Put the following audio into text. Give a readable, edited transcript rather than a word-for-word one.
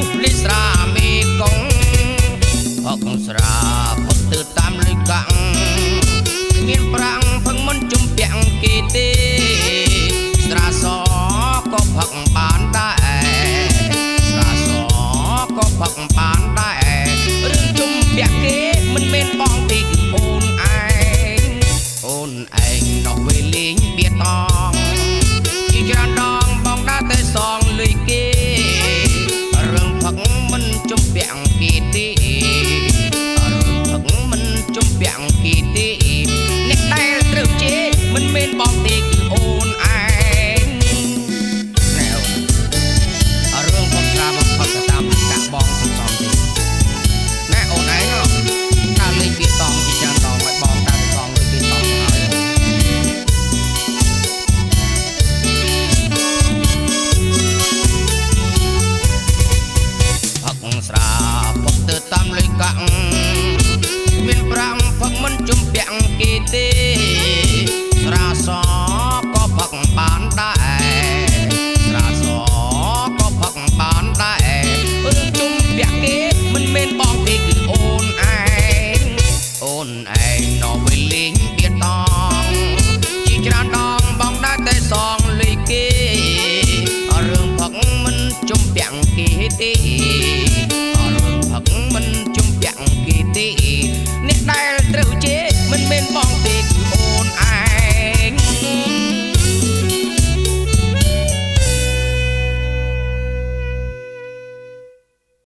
នោះលិស្រាមេកងផកស្រាផកទៅតាមលិកាំងមានប្រាំងផឹងមិនជំពាក់គេទេស្រាសក៏ផឹកបានដែរស្រាសក៏ផឹកបានដែររឿងជំពាក់គេមិនមែនបងទេអូនឯងនោះវេលេងបៀតងជាច្រើនដងបងដើរតែសងលុយគេរឿងផឹកមិនជំពាក់គេទេរឿងផឹកមិនជំពាក់គេទេអ្នកដែលត្រូវជេរមិនមែនបងទេ